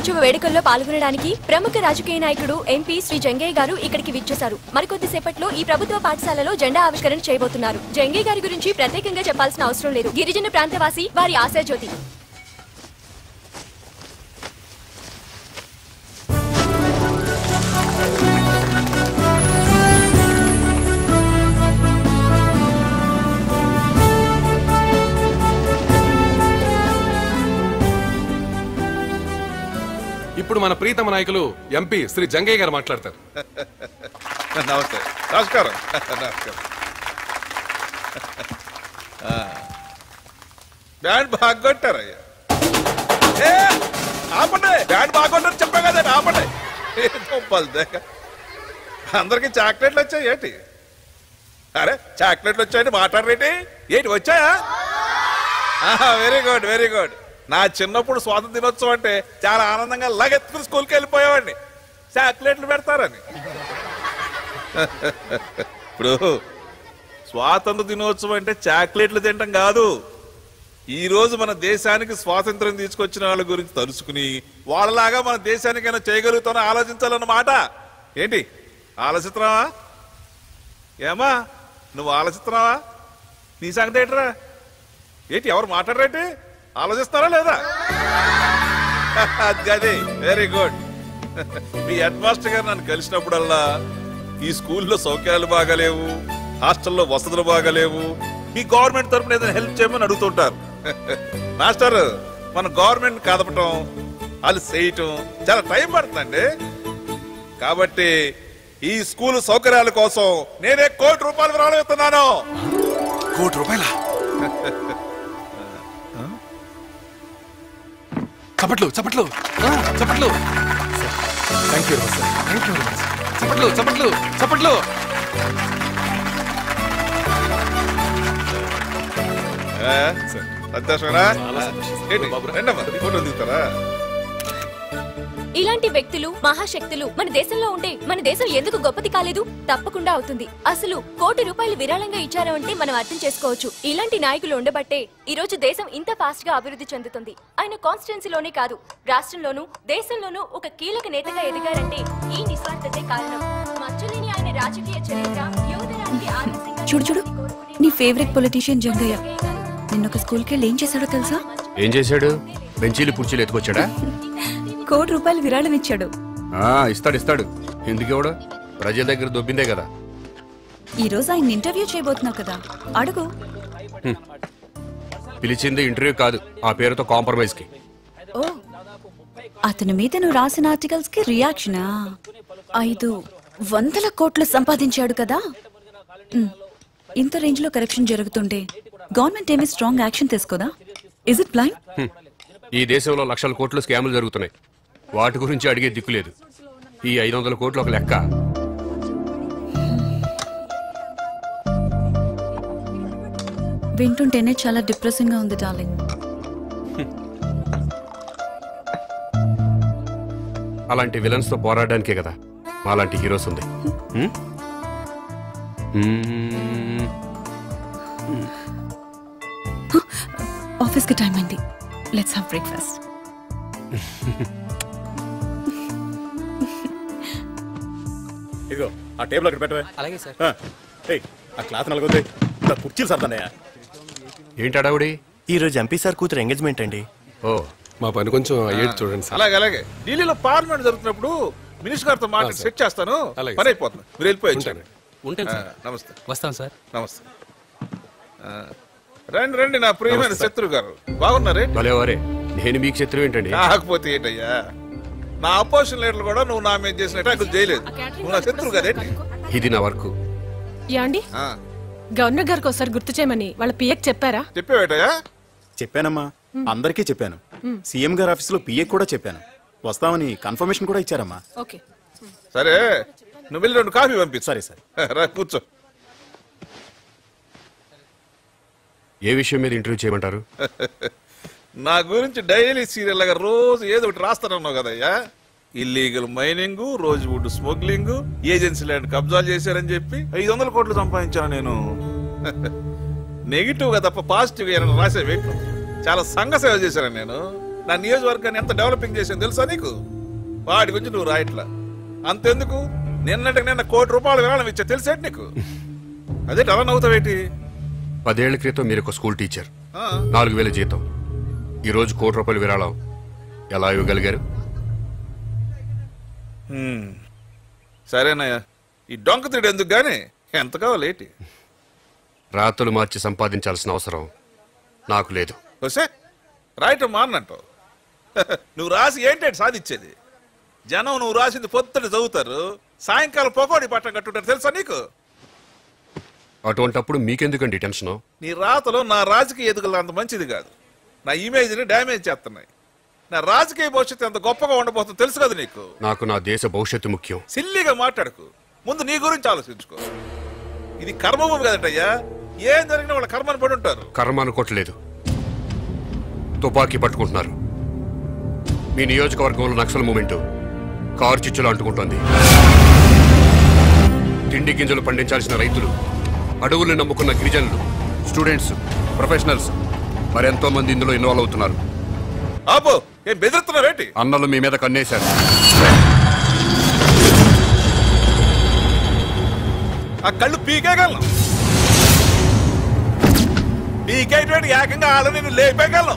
దినోత్సవ వేడుకల్లో పాల్గొనడానికి ప్రముఖ రాజకీయ నాయకుడు ఎంపీ శ్రీ జంగయ్య గారు ఇక్కడికి విచ్చేశారు. మరికొద్దిసేపట్లో ఈ ప్రభుత్వ పాఠశాలలో జెండా ఆవిష్కరణ చేయబోతున్నారు. జంగయ్య గారి గురించి ప్రత్యేకంగా చెప్పాల్సిన అవసరం లేదు. గిరిజన ప్రాంతవాసి, వారి ఆశాజ్యోతి. ఇప్పుడు మన ప్రీతమ నాయకులు ఎంపీ శ్రీ జంగయ్య గారు మాట్లాడతారు. నమస్తే. నమస్కారం. నమస్కారం. బ్యాండ్ బాగొట్టారయ్యా. ఆపండి, బ్యాండ్ బాగొట్టారు చెప్పా కదా, ఆపండి. అందరికి చాక్లెట్లు వచ్చాయి ఏంటి? అరే చాక్లెట్లు వచ్చాయండి, మాట్లాడరేంటి? ఏంటి వచ్చాయా? Very good, very good. నా చిన్నప్పుడు స్వాతంత్ర దినోత్సవం అంటే చాలా ఆనందంగా లగెత్తుకుని స్కూల్కి వెళ్ళిపోయేవాడిని, చాక్లెట్లు పెడతారని. ఇప్పుడు స్వాతంత్ర దినోత్సవం అంటే చాక్లెట్లు తినటం కాదు. ఈ రోజు మన దేశానికి స్వాతంత్రం తీసుకొచ్చిన వాళ్ళ గురించి తలుసుకుని వాళ్ళలాగా మన దేశానికైనా చేయగలుగుతానో ఆలోచించాలన్నమాట. ఏంటి ఆలోచిస్తున్నావా? ఏమా నువ్వు ఆలోచిస్తున్నావా? నీ సంగతి ఏంటరా? ఏంటి ఎవరు మాట్లాడరేంటి? ఆలోచిస్తారా లేదా? అది వెరీ గుడ్. మీ హెడ్ మాస్టర్ గారు నన్ను కలిసినప్పుడల్లా ఈ స్కూల్లో సౌకర్యాలు బాగాలేవు, హాస్టల్లో వసతులు బాగాలేవు, మీ గవర్నమెంట్ తరఫున ఏదైనా హెల్ప్ చేయమని అడుగుతుంటారు. మాస్టర్ మన గవర్నమెంట్ కదపటం, వాళ్ళు చేయటం చాలా టైం పడుతుందండి. కాబట్టి ఈ స్కూల్ సౌకర్యాల కోసం నేనే ₹1 కోటి విరాళం ఇస్తున్నాను. ₹1 చప్పట్లు చప్పట్లు చప్పట్లు. Thank you sir, thank you. చప్పట్లు చప్పట్లు చప్పట్లు. సంతోషమేనా? ఫోటో దిగుతారా? ఇలాంటి వ్యక్తులు, మహాశక్తులు మన దేశంలో ఉంటే మన దేశం ఎందుకు గొప్పది కాలేదు? తప్పకుండా అవుతుంది. అసలు ₹1 కోటి విరాళంగా ఇచ్చారు అంటే మనం అర్థం చేసుకోవచ్చు. ఇలాంటి నాయకులు ఉండబట్టే ఈ రోజు దేశం ఇంత ఫాస్ట్ గా అభివృద్ధి చెందుతుంది. ఆయన కాన్స్టిట్యున్సీలోనే కాదు, రాష్ట్రంలోనూ దేశంలోనూ ఒక కీలక నేతగా ఎదిగారంటే ఈ నిస్వార్థతే కారణం. మచ్చలేని ఆయన రాజకీయ చరిత్ర యువతరానికి ఆదర్శంగా. చూడు చూడు, నీ ఫేవరెట్ పొలిటీషియన్ జంగయ్య నిన్న ఒక స్కూల్కి వెళ్ళి ఏం చేశాడో తెలుసా? ఏం చేశాడు? బెంచీలు కుర్చీలు ఎత్తుకొచ్చాడా? ₹1 కోటి విరాళం ఇచ్చాడు. ఇస్తాడు ఇస్తాడు. ఎందుకు ఇవ్వడు? ప్రజల దగ్గర దొబ్బిందే కదా. ఈ రోజు ఆయన ఇంటర్వ్యూ చేయబోతున్నావు కదా, అడుగు. పిలిచింది ఇంటర్వ్యూ కాదు, ఆ పేరుతో కాంప్రమైజ్ కి. ఓ, అతని మీద నువ్వు రాసిన ఆర్టికల్స్ కి రియాక్షనా? 500 కోట్లు సంపాదించాడు కదా. ఇంత రేంజ్ లో కరెక్షన్ జరుగుతుంటే గవర్నమెంట్ ఏమీ స్ట్రాంగ్ యాక్షన్ తీసుకోదా? Is it blind? ఈ దేశంలో లక్షల కోట్లు స్కాములు జరుగుతున్నాయి, వాటి గురించి అడిగే దిక్కులేదు. ఈ 500 కోట్లు ఒక లెక్క. వింటుంటేనే చాలా డిప్రెసింగ్ గా ఉంది డార్లింగ్. అలాంటి విలన్స్ తో పోరాడడానికే కదా మాలాంటి హీరోస్ ఉంది. ఆఫీస్ కి టైం అయింది, లెట్స్ హావ్ బ్రేక్ఫాస్ట్. ఇదిగో ఆ టేబుల్ అక్కడ పెట్టవే. అలాగే సార్. ఆ క్లాత్ నలుగుతాయి, కుర్చీలు సర్దన్నయ్యా. ఏంటి అడావుడి? ఈ రోజు ఎంపీ సార్ కూతురు ఎంగేజ్మెంట్ అండి. ఓ, మా పని కొంచెం అయ్యేది చూడండి సార్. అలాగే అలాగే. ఢిల్లీలో పార్లమెంట్ జరుగుతున్నప్పుడు మినిస్టర్ గారితో మాట్లాడి సెట్ చేస్తాను. పని అయిపోతుంది, మీరు వెళ్ళిపోయి. ఉంటాను సార్. నమస్తే. వస్తాను సార్. నమస్తే. రండి రండి నా ప్రియమైన శత్రు గారు, బాగున్నారే? భలేవారే, నేను మీకు శత్రువు ఏంటండి? కాకపోతే ఏంటయ్యా, నా అపోజిషన్ లీడర్లు కూడా నువ్వు నా మీద చేసిన అటాకులు చేయలేదు. నువ్వు నా శత్రువు కదేంటి? ఇది నా వర్క్. యాండి గవర్నర్ గారికి ఒకసారి గుర్తు చేయమని వాళ్ళ పిఏకి చెప్పారా? చెప్పావేటయ్యా? చెప్పానమ్మా, అందరికీ చెప్పాను. సీఎం గారి ఆఫీస్ లో పిఏ కూడా చెప్పాను. వస్తామని కన్ఫర్మేషన్ కూడా ఇచ్చారమ్మా. ఓకే సరే, నువ్వు వెళ్ళి 2 కాఫీ పంపించు. సరే సార్. రా కూర్చో. ఏ విషయం మీద ఇంటర్వ్యూ చేయమంటారు? నా గురించి డైలీ సీరియల్ లాగా రోజు ఏదో ఒకటి రాస్తానన్నావు కదయ్యా. ఇల్లీగల్ మైనింగ్, రోజు వుడ్ స్మగ్లింగ్, ఏజెన్సీ ల్యాండ్ కబ్జాలు చేశారని చెప్పి 500 కోట్లు సంపాదించాను నేను. నెగిటివ్ గా తప్ప పాజిటివ్ గా రాసే వ్యక్తి. చాలా సంఘ సేవ చేశాను నేను. నా నియోజకవర్గాన్ని ఎంత డెవలపింగ్ చేసింది తెలుసా నీకు? వాడి గురించి నువ్వు రాయట్లా. అంతెందుకు, నిన్నటికి నిన్న ₹1,00,00,000 విరాళం ఇచ్చా తెలిసేటి నీకు? అదే అలా నవ్వుతావేటి? 10 ఏళ్ల క్రితం మీరు ఒక స్కూల్ టీచర్, 4,000 జీతం. ఈరోజు ₹1,00,00,000 విరాళం ఎలా ఇవ్వగలిగారు? సరేనయ్యా, ఈ డొంక తిడు ఎందుకు గానీ ఎంత కావాలేటి? రాతలు మార్చి సంపాదించాల్సిన అవసరం నాకు లేదు. వస్తే రాయటం మానంటావు. నువ్వు రాసి ఏంటంటే సాధించేది? జనం నువ్వు రాసింది పొద్దుట చదువుతారు, సాయంకాలం పొగోడి పట్టం కట్టుంటారు తెలుసా నీకు? అటువంటప్పుడు మీకెందుకండి టెన్షన్? నీ రాతలో నా రాజకీయ ఎదుగులు అంత మంచిది కాదు, నా ఇమేజ్ని డ్యామేజ్ చేస్తున్నాయి. నా రాజకీయ భవిష్యత్తు ఎంత గొప్పగా ఉండబోతుందో తెలుసు కదా నీకు? నాకు నా దేశ భవిష్యత్తు ముఖ్యం. సిల్లిగా మాట్లాడకు, ముందు నీ గురించి ఆలోచించుకో. ఇది కర్మభూమి కదటయ్యా, ఏం జరిగినా వాళ్ళ కర్మని పడి ఉంటారు. కర్మ అనుకోవట్లేదు, తుపాకీ పట్టుకుంటున్నారు. మీ నియోజకవర్గంలో నక్సల్ మూమెంట్ కారు చిచ్చులు అంటుకుంటోంది. తిండి గింజలు పండించాల్సిన రైతులు, అడవుల్ని నమ్ముకున్న గిరిజనులు, స్టూడెంట్స్, ప్రొఫెషనల్స్ మరెంతో మంది ఇందులో ఇన్వాల్వ్ అవుతున్నారు. ఆపో, ఏం బెదిరిస్తున్నావేంటి? అన్నలు మీ మీద కన్నేశారు. ఆ కళ్ళు పీకేయగలను, పీకేటువంటి ఏకంగా ఆడ నేను లేపేయగలను.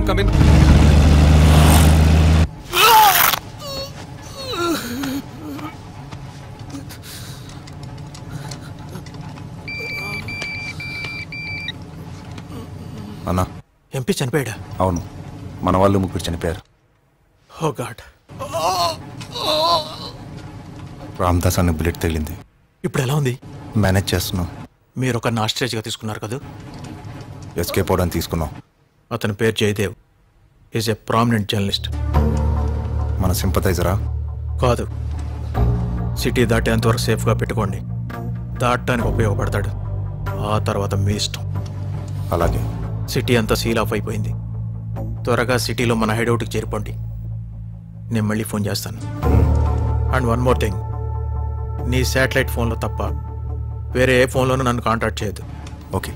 కమిన్. అన్నా ఎంపీ చనిపోయాడా? అవును, మన వాళ్ళు ముగ్గురు చనిపోయారు. ఓ గాడ్. రామ్దాస్ అనే బుల్లెట్ తగిలింది. ఇప్పుడు ఎలా ఉంది? మేనేజ్ చేస్తున్నాం. మీరు ఒక ఆస్ట్రేజ్గా తీసుకున్నారు కదా? ఎస్కేప్ అవడానికి తీసుకున్నాం. అతని పేరు Jaidev. Is a prominent journalist. మన సింపథైజరా? కాదు, సిటీ దాటేంతవరకు సేఫ్గా పెట్టుకోండి. దాటడానికి ఉపయోగపడతాడు. ఆ తర్వాత మీ ఇష్టం. అలాగే. సిటీ అంతా సీల్ ఆఫ్ అయిపోయింది. త్వరగా సిటీలో మన హైడౌట్కి చేరిపోండి. నేను మళ్ళీ ఫోన్ చేస్తాను. అండ్ వన్ మోర్ థింగ్, నీ శాటిలైట్ ఫోన్లో తప్ప వేరే ఏ ఫోన్లోనూ నన్ను కాంటాక్ట్ చేయొద్దు. ఓకే.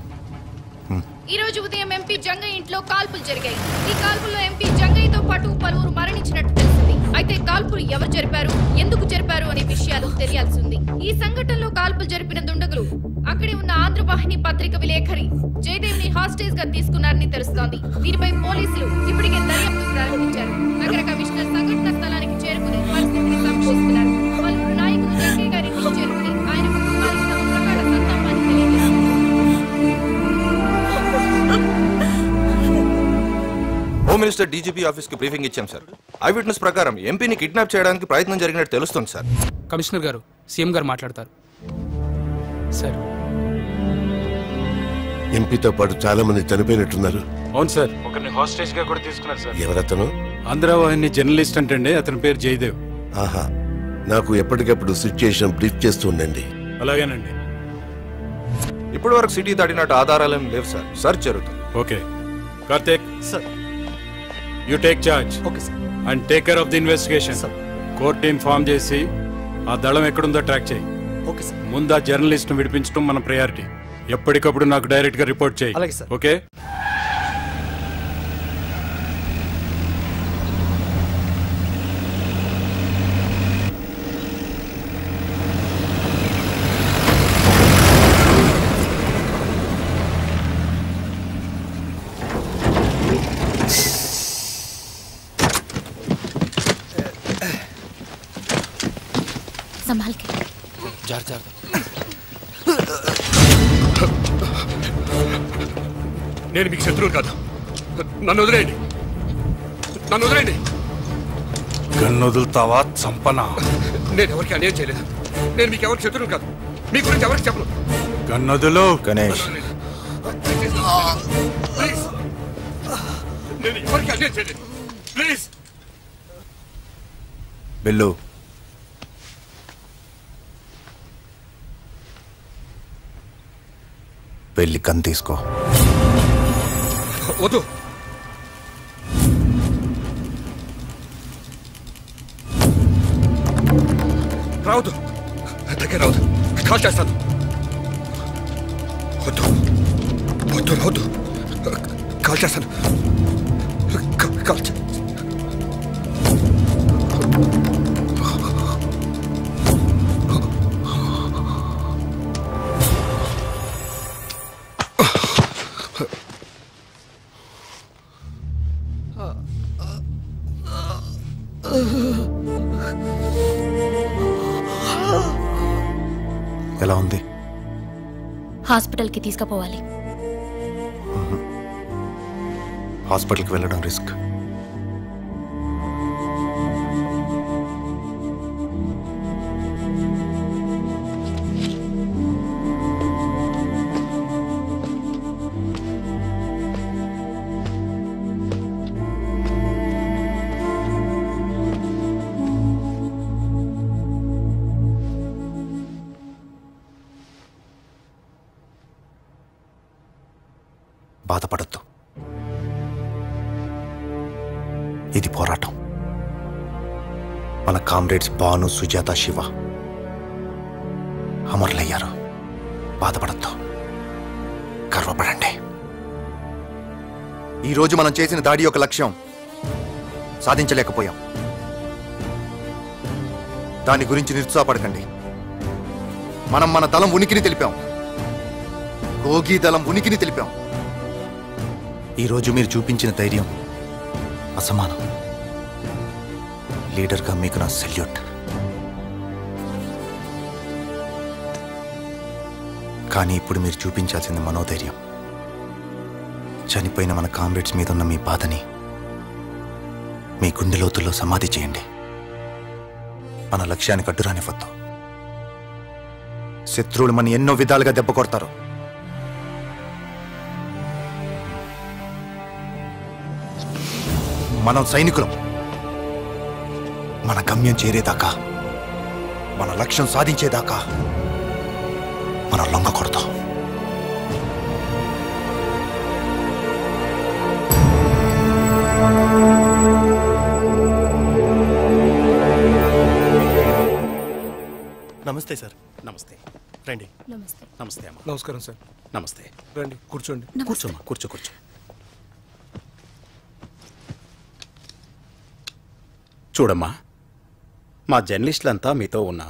ఈ రోజు ఉదయం ఎంపీ జంగయ్య ఇంట్లో కాల్పులు జరిగాయి. ఈ కాల్పుల్లో ఎంపీ జంగయ్యతో పాటు పలువురు మరణించినట్టు తెలిసింది. అయితే కాల్పులు ఎవరు జరిపారు, ఎందుకు జరిపారు అనే విషయాలు తెలియాల్సి ఉంది. ఈ సంఘటనలో కాల్పులు జరిపిన దుండగులు అక్కడే ఉన్న ఆంధ్రవాహిని పత్రిక విలేఖరి జయదేవ్ ని హాస్టేజ్ గా తీసుకున్నారని తెలుస్తోంది. దీనిపై పోలీసులు ఇప్పటికే దర్యాప్తు ప్రారంభించారు. నగర కమిషనర్ సంఘటన స్థలానికి చేరుకుని పరిస్థితిని సమీక్షిస్తున్నారు. పలువురు నాయకులు జంగయ్య గారి ఇంటికి చేరుకుని ఆయన కుటుంబానికి తమ ప్రగాఢ సంతాపాన్ని తెలియజేశారు. హోమ్ మినిస్టర్ డీజీపీ ఆఫీస్ కి బ్రీఫింగ్ ఇచ్చాం సార్. ఐ విట్నెస్ ప్రకారం ఎంపీని కిడ్నాప్ చేయడానికి ప్రయత్నం జరిగినట్టు తెలుస్తుంది సార్. కమిషనర్ గారు, సీఎం గారు మాట్లాడతారు సార్. ఎంపీతో పాటు చాలా మంది చనిపోయినట్టున్నారు. అవును సార్, ఒకరిని హాస్టేజ్ గా కూడా తీసుకున్నారు సార్. ఎవరతను? ఆంధ్రవాహిని జర్నలిస్ట్ అంటే అతని పేరు జయదేవ్. ఆహా, నాకు ఎప్పటికప్పుడు సిచ్యుయేషన్ బ్రీఫ్ చేస్తూ ఉండండి. అలాగేనండి. ఇప్పటి వరకు సిటీ దాటినట్టు ఆధారాలు ఏం లేవు సార్. సర్చ్ జరుగుతుంది. Okay Karthik sir, you take charge. Okay sir. And take care of the investigation. Court team form చేసి ఆ దళం ఎక్కడుందో ట్రాక్ చేయి. Okay sir. ముందు ఆ జర్నలిస్ట్ ను విడిపించడం మన ప్రయారిటీ. ఎప్పటికప్పుడు నాకు డైరెక్ట్ గా రిపోర్ట్ చేయి. అలాగే సార్. ఓకే. संभाल के जार जार. నేను మీకు శత్రువు కాదు. నన్ను వదిలేయండి, నన్ను వదిలేయండి. గన్ను వదులుతావా చంపనా? నేను ఎవరికి అన్యాయం చేయలేదు. నేను మీకు ఎవరికి శత్రువు కాదు. మీ గురించి ఎవరికి చెప్పను. గన్నదులు. గణేష్, ప్లీజ్, నేను ఎవరికి అన్యాయం చేయలేదు. ప్లీజ్. బిల్లు, వెళ్ళి కన్ తీసుకో. వద్దు. రావద్దు, దగ్గర రావద్దు. కాల్ చేస్తాను. వద్దు వద్దు రావద్దు. కాల్ చేస్తాను. కాల్ చే ఎలా ఉంది? హాస్పిటల్కి తీసుకుపోవాలి. హాస్పిటల్కి వెళ్ళడం రిస్క్. బాధపడద్దు. ఇది పోరాటం. మన కామ్రేడ్స్ భాను, సుజాత, శివ అమరులయ్యారు. బాధపడద్దు, గర్వపడండి. ఈరోజు మనం చేసిన దాడి యొక్క లక్ష్యం సాధించలేకపోయాం. దాని గురించి నిరుత్సాహపడకండి. మనం మన దళం ఉనికిని తెలిపాం. రోగి దళం ఉనికిని తెలిపాం. ఈరోజు మీరు చూపించిన ధైర్యం అసమానం. లీడర్గా మీకు నా సెల్యూట్. కానీ ఇప్పుడు మీరు చూపించాల్సింది మనోధైర్యం. చనిపోయిన మన కామ్రేడ్స్ మీద ఉన్న మీ బాధని మీ గుండె లోతుల్లో సమాధి చేయండి. మన లక్ష్యానికి అడ్డురానివ్వద్దు. శత్రువులు మన ఎన్నో విధాలుగా దెబ్బ కొడతారు. మనం సైనికులం. మన గమ్యం చేరేదాకా, మన లక్ష్యం సాధించేదాకా మనం లొంగకూడదు. నమస్తే సార్. నమస్తే. రండి. నమస్తే. నమస్తే అమ్మా. నమస్కారం సార్. నమస్తే. రండి కూర్చోండి. కూర్చోమ్మా, కూర్చో. చూడమ్మా, మా జర్నలిస్టులంతా మీతో ఉన్నా.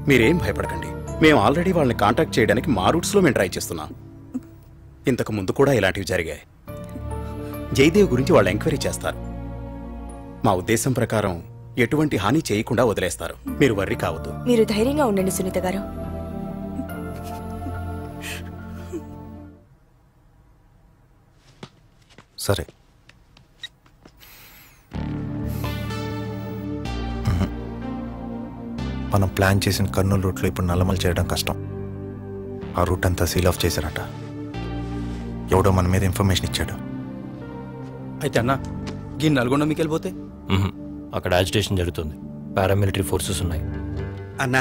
మీరేం భయపడకండి. మేము ఆల్రెడీ వాళ్ళని కాంటాక్ట్ చేయడానికి మా రూట్స్లో మేము ట్రై చేస్తున్నాం. ఇంతకు ముందు కూడా ఇలాంటివి జరిగాయి. జయదేవ్ గురించి వాళ్ళు ఎంక్వైరీ చేస్తారు. మా ఉద్దేశం ప్రకారం ఎటువంటి హాని చేయకుండా వదిలేస్తారు. మీరు వర్రీ కావద్దు. మీరు ధైర్యంగా ఉండండి సునీత గారు. సరే, మనం ప్లాన్ చేసిన కర్నూలు రూట్లో ఇప్పుడు నల్లమల చేయడం కష్టం. ఆ రూట్ అంతా సీల్ ఆఫ్ చేశారట. ఎవడో మన మీద ఇన్ఫర్మేషన్ ఇచ్చాడు. అయితే అన్న ఈ నల్గొండ మీకు వెళ్ళిపోతే అక్కడ యాజిటేషన్ జరుగుతుంది. పారామిలిటరీ ఫోర్సెస్ ఉన్నాయి. అన్న,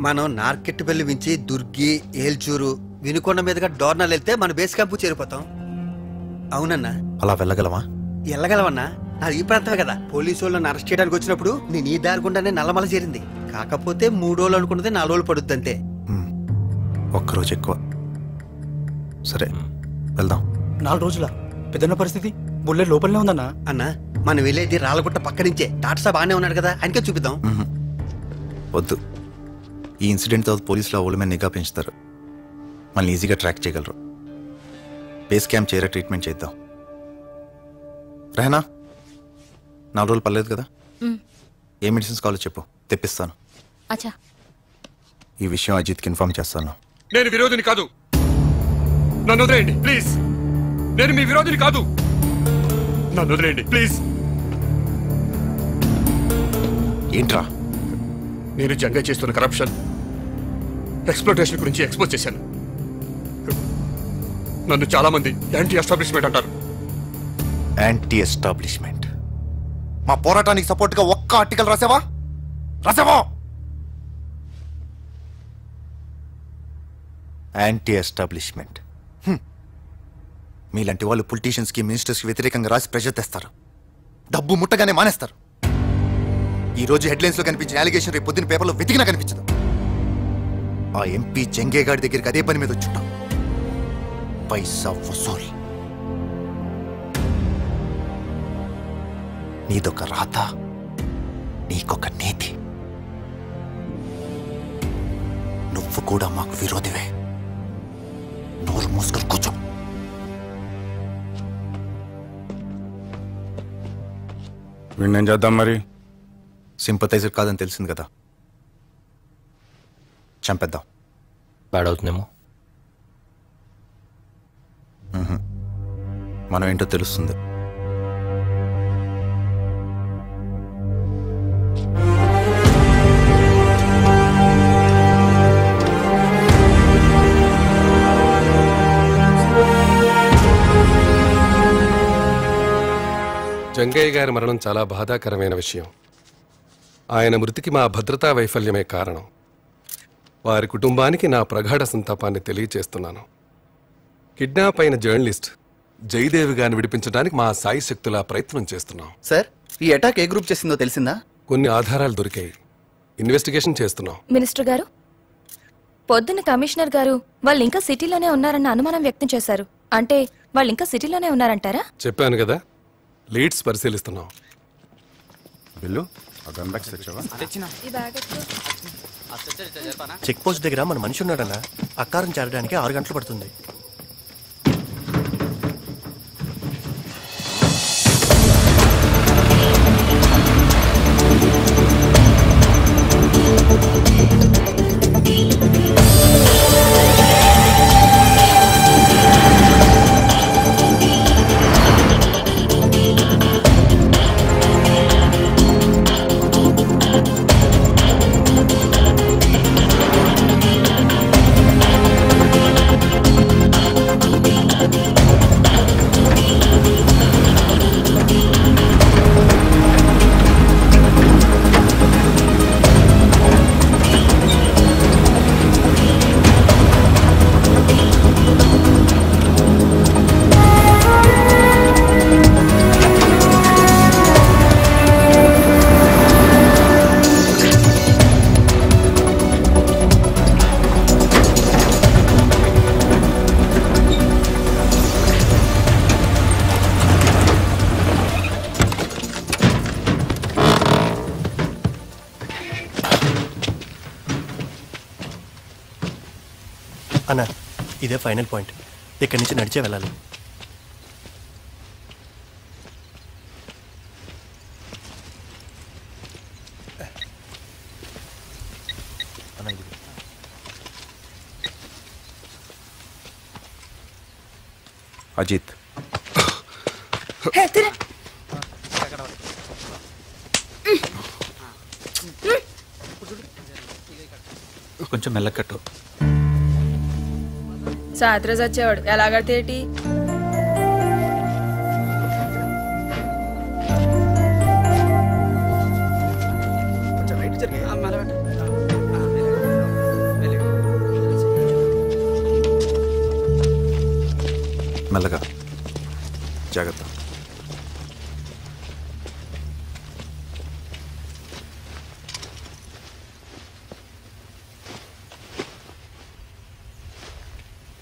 మనం నార్కెట్పల్లి నుంచి దుర్గి, ఏల్చూరు, వినుకొండ మీదుగా డోర్నాల్ వెళ్తే మన బేస్ క్యాంపు చేరిపోతాం. అవునన్నా. అలా వెళ్ళగలవా? వెళ్ళగలవన్నా. నాది ఈ ప్రాంతమే కదా. పోలీసు వాళ్ళని అరెస్ట్ చేయడానికి వచ్చినప్పుడు నేను ఈ దారి గుండానే నల్లమల చేరింది. కాకపోతే 3 రోజులు అనుకున్నది 4 రోజులు పడుద్ది అంతే. ఒక్కరోజు ఎక్కువ. సరే వెళ్దాం. 4 రోజుల పెద్దన్న పరిస్థితి బుల్లెట్ లోపలనే ఉందన్నా. అన్నా, మనం వెళ్ళేది రాళ్ళగుట్ట పక్క నుంచే. టాటా బాగానే ఉన్నాడు కదా, ఆయనకే చూపిద్దాం. వద్దు. ఈ ఇన్సిడెంట్తో పోలీసులు ఆ ఊళ్ళ మీద నిఘా పెంచుతారు. మనల్ని ఈజీగా ట్రాక్ చేయగలరు. బేస్ క్యాంప్ చేరే ట్రీట్మెంట్ చేద్దాం. రెహనా, 4 రోజులు పర్లేదు కదా? ఏ మెడిసిన్స్ కావాలో చెప్పు, తెప్పిస్తాను. అచ్చా. ఈ విషయం అజిత్కి ఇన్ఫార్మ్ చేస్తాను. నేను విరోధిని కాదు. నన్ను వదిలేయండి ప్లీజ్. నేను మీ విరోధిని కాదు. నన్ను వదిలేయండి ప్లీజ్. ఏంట్రా? నేను జంగ చేస్తున్న కరప్షన్, ఎక్స్ప్లోటేషన్ గురించి ఎక్స్పోజ్ చేశాను. నన్ను చాలా మంది యాంటీ ఎస్టాబ్లిష్మెంట్ అంటారు. Anti establishment? మా పోరాటానికి సపోర్ట్ గా ఒక్క ఆర్టికల్ రాసావా? Anti establishment. మీలాంటి వాళ్ళు పొలిటీషియన్స్ కి, మినిస్టర్స్ కి వ్యతిరేకంగా రాసి ప్రెషర్ తెస్తారు. డబ్బు ముట్టగానే మానేస్తారు. ఈ రోజు హెడ్లైన్స్ లో కనిపించిన అలిగేషన్ రేపు పొద్దున్న పేపర్లో వెతికినా కనిపించదు. ఆ ఎంపీ జంగేగాడి దగ్గరికి అదే పని మీద వచ్చుంటాం. పైసా వసూల్. నీదొక రాత, నీకొక నీతి. నువ్వు కూడా మాకు విరోధివే. నోరు మూసుకొని కూర్చో. వీణేం చేద్దాం మరి? సింపథైజర్ కాదని తెలిసింది కదా, చంపేద్దాం. బ్యాడ్ అవుతుందేమో. మనం ఏంటో తెలుస్తుంది. జంగయ్య గారి మరణం చాలా బాధాకరమైన విషయం. ఆయన మృతికి మా భద్రతా వైఫల్యమే కారణం. వారి కుటుంబానికి నా ప్రగాఢ సంతాపాన్ని తెలియచేస్తున్నాను. కిడ్నాప్ అయిన జర్నలిస్ట్ జయదేవి గారిని విడిపించడానికి మా సాయి శక్తులా ప్రయత్నం చేస్తున్నాం. సార్, ఈ అటాక్ ఏ గ్రూప్ చేసిందో తెలిసిందా? కొన్ని ఆధారాలు దొరికాయి. ఇన్వెస్టిగేషన్ చేస్తున్నాం. మినిస్టర్ గారు, పొద్దున్న కమిషనర్ గారు వాళ్ళు ఇంకా సిటీలోనే ఉన్నారన్న అనుమానం వ్యక్తం చేశారు. అంటే వాళ్ళు ఇంకా సిటీలోనే ఉన్నారంటారా? చెప్పాను కదా, లీడ్స్ పరిశీలిస్తున్నాం. చెక్ పోస్ట్ దగ్గర మన మనిషి ఉన్నాడన్నా. అక్కారం చేరడానికి 6 గంటలు పడుతుంది. అన్న ఇదే ఫైనల్ పాయింట్, ఇక్కడి నుంచి నడిచే వెళ్ళాలి. అజిత్ కొంచెం మెల్లకట్టు. సాయంత్రం వచ్చేవాడు ఎలా కడితేటి? మెల్లగా, జాగ్రత్త.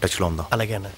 టచ్లో ఉందా? అలాగే అన్న.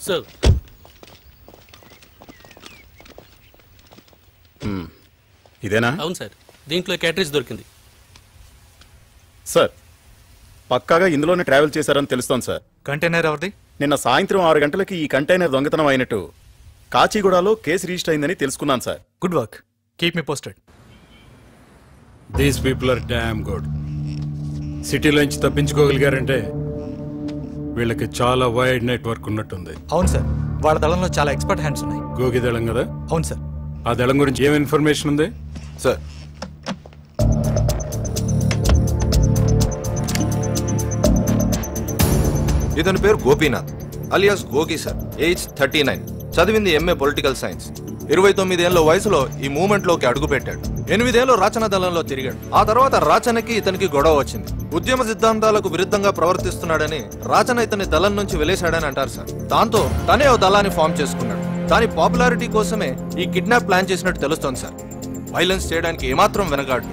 సార్ ఇదేనా? అవును సార్, దీంట్లో క్యాటరేజ్ దొరికింది. సార్ పక్కాగా ఇందులోనే ట్రావెల్ చేశారని తెలుస్తోంది సార్. కంటైనర్ ఎవరిది? నిన్న సాయంత్రం 6 గంటలకి ఈ కంటైనర్ దొంగతనం అయినట్టు కాచిగూడలో కేసు రిజిస్టర్ అయిందని తెలుసుకున్నాను sir. Good work, keep me posted. These people are damn good. సిటీలోంచి తప్పించుకోగలిగారంటే వీళ్ళకి చాలా వైడ్ నెట్వర్క్ ఉన్నట్టుంది. అవును సార్, వాళ్ళ దళంలో చాలా ఎక్స్పర్ట్ హ్యాండ్స్ ఉన్నాయి. గోగి దళం కదా? అవును సార్. ఆ దళం గురించి ఏం ఇన్ఫర్మేషన్ ఉంది సార్? ఇతని పేరు గోపీనాథ్ అలియాస్ గోగి సార్. ఏజ్ 39, చదివింది ఎంఏ పొలిటికల్ సైన్స్. 29 ఏళ్ల వయసులో ఈ మూవ్మెంట్ లోకి అడుగుపెట్టాడు. 8 ఏళ్ళు రాచన దళంలో తిరిగాడు. ఆ తర్వాత రాచనకి ఇతనికి గొడవ వచ్చింది. ఉద్యమ సిద్ధాంతాలకు విరుద్ధంగా ప్రవర్తిస్తున్నాడని రాచన ఇతని దళం నుంచి వెలేశాడని అంటారు సార్. దాంతో తనే ఓ దళాన్ని ఫామ్ చేసుకున్నాడు. దాని పాపులారిటీ కోసమే ఈ కిడ్నాప్ ప్లాన్ చేసినట్టు తెలుస్తోంది సార్. వైలెన్స్ చేయడానికి ఏమాత్రం వెనగాడు.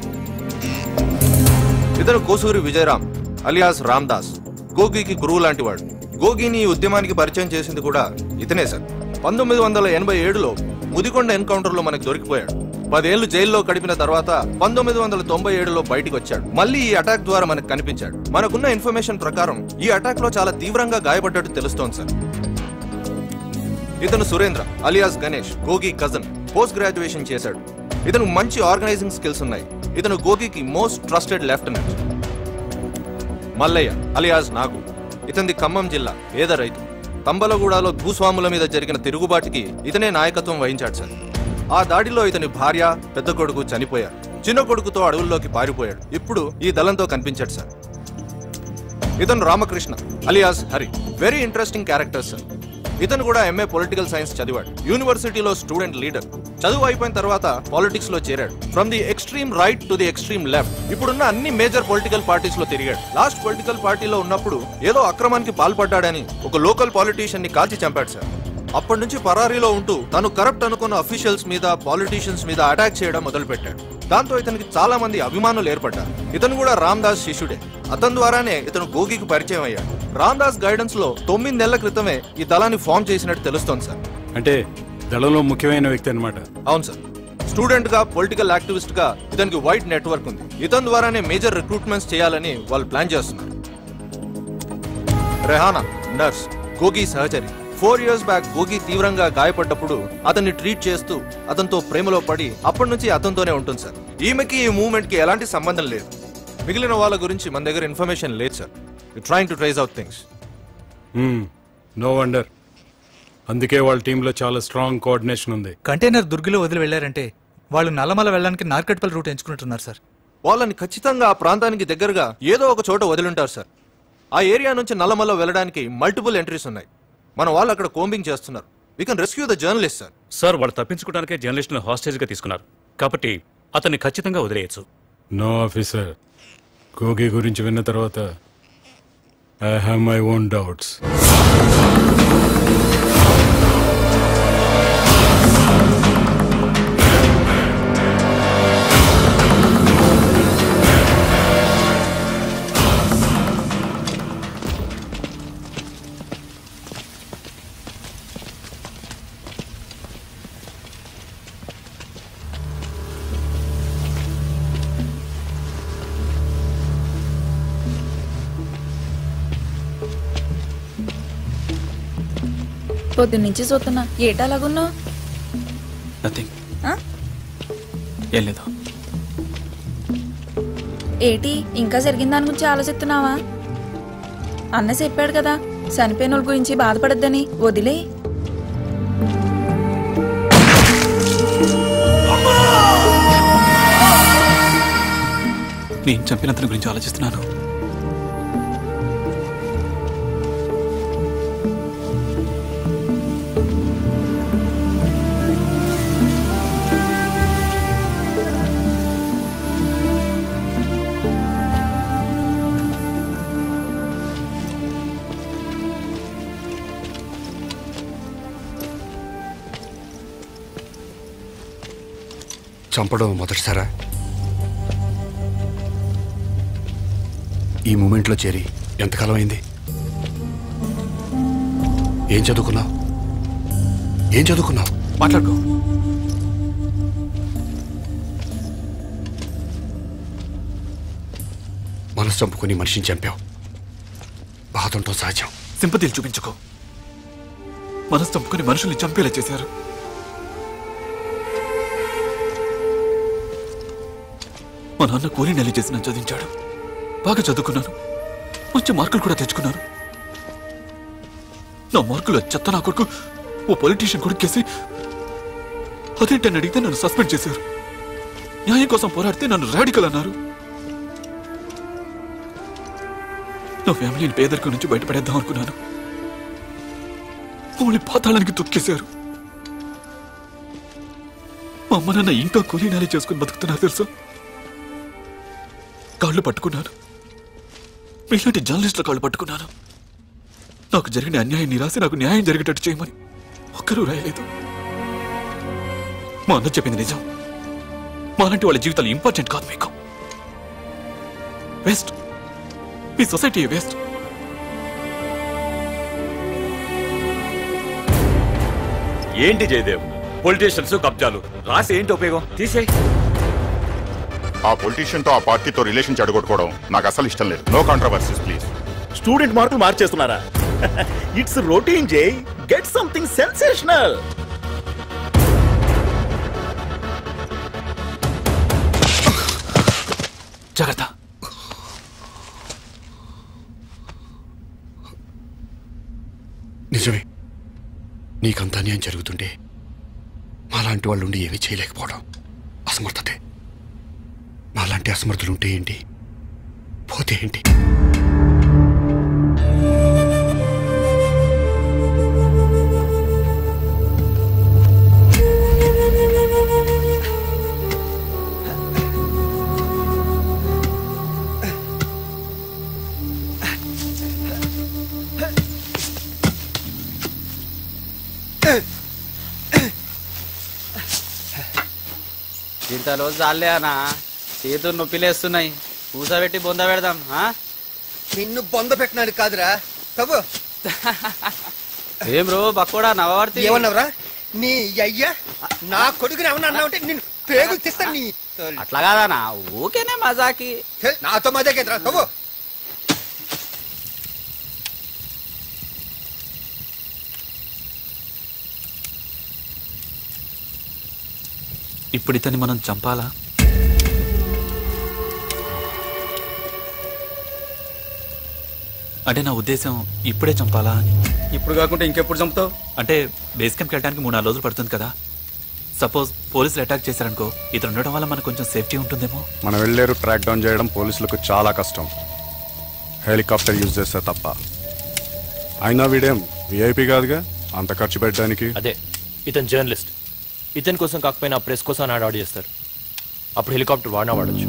ఇతను కోసూరి విజయరామ్ అలియాస్ రామ్దాస్, గోగికి గురువు లాంటి వాడు. గోగిని ఈ ఉద్యమానికి పరిచయం చేసింది కూడా ఇతనే సార్. 1987లో ముదికొండ ఎన్కౌంటర్ లో మనకు దొరికిపోయాడు. 10 ఏళ్లు జైల్లో గడిపిన తర్వాత 1997లో బయటికి వచ్చాడు. మళ్ళీ ఈ అటాక్ ద్వారా మనకు కనిపించాడు. మనకున్న ఇన్ఫర్మేషన్ ప్రకారం ఈ అటాక్ లో చాలా తీవ్రంగా గాయపడ్డట్టు తెలుస్తోంది సార్. ఇతను Surendra alias Ganesh, Gogi cousin. Post graduation చేశాడు. ఇతను మంచి ఆర్గనైజింగ్ స్కిల్స్ ఉన్నాయి. ఇతను గోగికి most trusted lieutenant. Mallayya alias Nagu, ఇతనిది ఖమ్మం జిల్లా, పేద రైతు. తంబలగూడలో భూస్వాముల మీద జరిగిన తిరుగుబాటుకి ఇతనే నాయకత్వం వహించాడు సార్. ఆ దాడిలో ఇతని భార్య, పెద్ద కొడుకు చనిపోయారు. చిన్న కొడుకుతో అడవుల్లోకి పారిపోయాడు. ఇప్పుడు ఈ దళంతో కనిపించాడు సార్. ఇతను Ramakrishna alias Hari, very interesting character sir. ఇతను కూడా ఎంఏ పొలిటికల్ సైన్స్ చదివాడు. యూనివర్సిటీలో స్టూడెంట్ లీడర్. చదువు అయిపోయిన తర్వాత పాలిటిక్స్ లో చేరాడు. From the extreme right to the extreme left. ఇప్పుడున్న అన్ని మేజర్ పొలిటికల్ పార్టీస్ లో తిరిగాడు. లాస్ట్ పొలిటికల్ పార్టీలో ఉన్నప్పుడు ఏదో అక్రమానికి పాల్పడ్డాడని ఒక లోకల్ పాలిటీషియన్ ని కాల్చి చంపాడు సార్. అప్పటి నుంచి పరారీలో ఉంటూ తను కరప్ట్ అనుకున్న అఫీషియల్స్ మీద, పాలిటీషియన్స్ మీద అటాక్ చేయడం మొదలు పెట్టాడు. దాంతో ఇతనికి చాలా మంది అభిమానులు ఏర్పడ్డారు. ఇతను కూడా రామ్దాస్ శిష్యుడే. అతని ద్వారానే ఇతను గోగికి పరిచయం అయ్యాడు. రామ్దాస్ గైడెన్స్ లో 9 నెలల క్రితమే ఈ దళాన్ని ఫామ్ చేసినట్టు తెలుస్తోంది సార్. అంటే దళంలో ముఖ్యమైన వ్యక్తి అన్నమాట. అవును సార్. స్టూడెంట్ గా పొలిటికల్ యాక్టివిస్ట్ గా ఇతనికి వైడ్ నెట్వర్క్ ఉంది. ఇతని ద్వారానే మేజర్ రిక్రూట్మెంట్స్ చేయాలని వాళ్ళు ప్లాన్ చేస్తున్నారు. రెహానా నర్స్, గోగి సహచరి. 4 years బ్యాక్ గోగి తీవ్రంగా గాయపడ్డప్పుడు అతన్ని ట్రీట్ చేస్తూ అతనితో ప్రేమలో పడి అప్పటి నుంచి అతనితోనే ఉంటుంది సార్. ఈమెకి ఈ మూవ్మెంట్ కి ఎలాంటి సంబంధం లేదు. మిగిలిన వాళ్ళ గురించి మన దగ్గర ఇన్ఫర్మేషన్ లేదు sir. Trying to trace out things. No wonder. అందుకే వాళ్ళ టీంలో చాలా స్ట్రాంగ్ కోఆర్డినేషన్ ఉంది. కంటైనర్ దుర్గిలో వదిలి వెళ్లారంటే వాళ్ళు నల్లమల వెళ్ళడానికి నార్కట్పల్ రూట్ ఎంచుకుంటున్నారు సార్. వాళ్ళని ఖచ్చితంగా ఆ ప్రాంతానికి దగ్గరగా ఏదో ఒక చోట వదిలింటారు సార్. ఆ ఏరియా నుంచి నల్లమల వెళ్ళడానికి మల్టిపుల్ ఎంట్రీస్ ఉన్నాయి. మన వాళ్ళు అక్కడ కోంబింగ్ చేస్తున్నారు. We can rescue the journalist sir. Sir వాళ్ళు తప్పించుకోవడానికే జర్నలిస్ట్ను హాస్టేజ్ గా తీసుకున్నారు కాబట్టి అతన్ని ఖచ్చితంగా వదిలేయచ్చు. నో ఆఫీసర్, గోగి గురించి విన్న తర్వాత I have my own doubts. పొద్దున్నుంచి చూస్తున్నా ఏటలాగున్నావు? నథింగ్. ఏం లేదు. ఏటి ఇంకా జరిగిన దాని గురించి ఆలోచిస్తున్నావా? అన్న చెప్పాడు కదా చనిపోయిన వాళ్ళ గురించి బాధపడద్దని. వదిలే. నేను చంపినంతని గురించి ఆలోచిస్తున్నాను. చంపడం మొదటిసారా? ఈ మూమెంట్లో చేరి ఎంతకాలం అయింది? ఏం చదువుకున్నావు? మాట్లాడుకో. మనసు చంపుకుని మనిషిని చంపావు. బాధంతో సహజం. సింపతిలు చూపించుకో. మనసు చంపుకుని మనుషుల్ని చంపేలా చేశారు. మా నాన్న కూలీ నెల చేసి నన్ను చదివించాడు. బాగా చదువుకున్నాను. మంచి మార్కులు కూడా తెచ్చుకున్నాను. నా మార్కులు చెత్త నా కొడుకు ఓ పొలిటీషియన్ కొడుకేసి అదేంటని అడిగితే నన్ను సస్పెండ్ చేశారు. న్యాయం కోసం పోరాడితే నన్ను రాడికల్ అన్నారు. నా ఫ్యామిలీని పేదరికం నుంచి బయటపడేద్దాం అనుకున్నాను. వాళ్ళని పాతాళానికి తొక్కేశారు. మా అమ్మ నాన్న ఇంకా కూలీ నెల చేసుకుని బతుకుతున్నారు తెలుసా? కాళ్ళు పట్టుకున్నాను. మీలాంటి జర్నలిస్టుల కాళ్ళు పట్టుకున్నాను. నాకు జరిగిన అన్యాయాన్ని రాసి నాకు న్యాయం జరిగేటట్టు చేయమని ఒక్కరూ రాయలేదు. మా అన్న చెప్పింది నిజం. మాలాంటి వాళ్ళ జీవితాలు ఇంపార్టెంట్ కాదు మీకు. వేస్ట్. మీ సొసైటీ వేస్ట్. ఏంటి జయదేవ్, పొలిటీషియన్స్ కబ్జాలు రాసి ఏంటి ఉపయోగం? తీసేయ్. ఆ పొలిటీషియన్ తో ఆ పార్టీతో రిలేషన్ చెడగొట్టుకోవడం నాకు అసలు ఇష్టం లేదు. No controversies please. స్టూడెంట్ మార్కులు మార్చేస్తున్నారా? ఇట్స్ రొటీన్ జై. Get something sensational. జాగ్రత్త. నిజమే. నీకంత అన్యాయం జరుగుతుంటే మాలాంటి వాళ్ళు ఉండి ఏమీ చేయలేకపోవడం అసమర్థతే. మాలాంటి అసమర్థులుంటే ఏంటి, పోతే ఏంటి? ఇంత రోజు చాలే అన్నా. చేతులు నొప్పిలేస్తున్నాయి. కూసబెట్టి బొంద పెడదాం. నిన్ను బొంద పెట్టినాడు కాదురా తవ్వు. ఏం రో బక్కోడా నవవర్తి ఏమన్నావురా? నీ అయ్యా నా కొడుకుని ఏమన్నా అన్నావంటే నిన్ను పేగులు తీస్తాను నీ అట్లా కాదన్నా ఊకేనే మజాకి నాతో మజాకేంద్రా తవ్వు ఇప్పుడు ఇతన్ని మనం చంపాలా? అంటే నా ఉద్దేశం ఇప్పుడే చంపాలా అని. ఇప్పుడు కాకుండా ఇంకెప్పుడు చంపుతావు? అంటే బేస్ క్యాంప్కి వెళ్ళడానికి 3-4 రోజులు పడుతుంది కదా. సపోజ్ పోలీసులు అటాక్ చేశారనుకో, ఇతను ఉండడం వల్ల మనకు కొంచెం సేఫ్టీ ఉంటుందేమో. మనం వెళ్ళేరు ట్రాక్ డౌన్ చేయడం పోలీసులకు చాలా కష్టం. హెలికాప్టర్ యూజ్ చేస్తే తప్ప. అయినా వీడేం విఐపి కాదుగా అంత ఖర్చు పెట్టడానికి. అదే ఇతను జర్నలిస్ట్. ఇతని కోసం కాకపోయినా ప్రెస్ కోసం ఆర్డర్ చేస్తారు. అప్పుడు హెలికాప్టర్ వాడినా వాడచ్చు.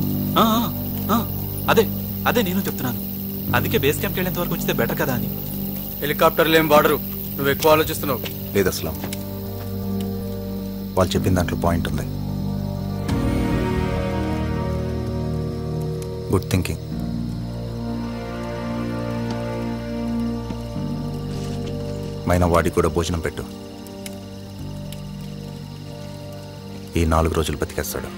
అదే అదే నేను చెప్తున్నాను. అందుకే బేస్ క్యాంప్కి వెళ్ళేంత వరకు వచ్చితే బెటర్ కదా అని. హెలికాప్టర్లు ఏం వాడరు, నువ్వు ఎక్కువ ఆలోచిస్తున్నావు. లేదు అసలు వాళ్ళు చెప్పిన దాంట్లో పాయింట్ ఉంది. Good thinking. మైనా వాడికి కూడా భోజనం పెట్టు. ఈ 4 రోజులు బతికేస్తాడు.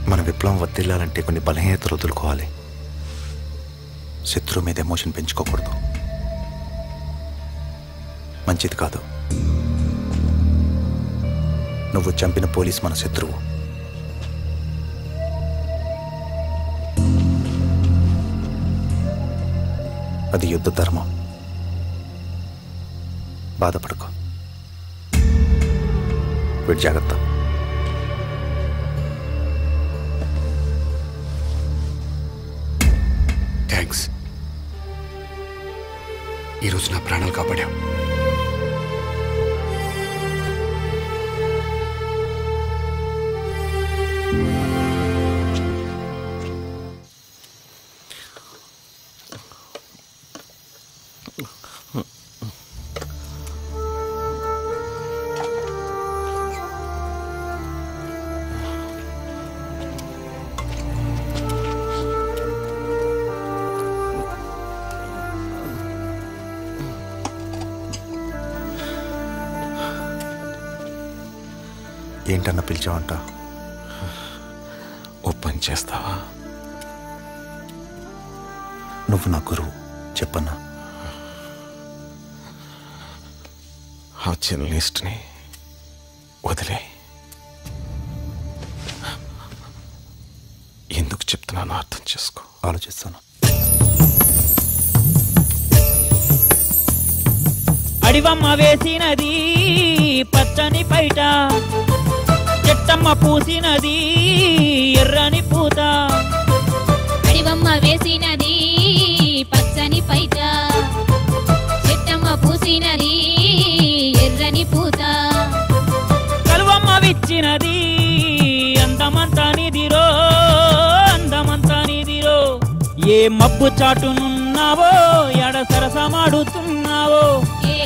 మన విప్లవం వర్తిల్లాలంటే కొన్ని బలహీనతలు వదులుకోవాలి. శత్రువు మీద ఎమోషన్ పెంచుకోకూడదు. మంచిది కాదు. నువ్వు చంపిన పోలీస్ మన శత్రువు. అది యుద్ధ ధర్మం. బాధపడకు. వీడి జాగ్రత్త. థ్యాంక్స్. ఈరోజు నా ప్రాణాలు కాపాడావు. ఏంటన్నా పిలిచావంట? ఓ పని చేస్తావా? నువ్వు నా గురువు, చెప్పన్నా. ఆ జర్నలిస్ట్ని వదిలే. ఎందుకు చెప్తున్నానో అర్థం చేసుకో. ఆలోచిస్తాను. అడివమ్మ వేసినది పచ్చని పైట, చెట్టమ్మ పూసినది ఎర్రని పూత. అడివమ్మ వేసినది పచ్చని పైట, చెట్టమ్మ పూసినది ఎర్రని పూత. కలువమ్మ విచ్చినది అందమంతా నిదిరో, అందమంతా నిదిరో. ఏ మబ్బు చాటునున్నావో, ఎడ సరసమాడుతున్నావో. ఏ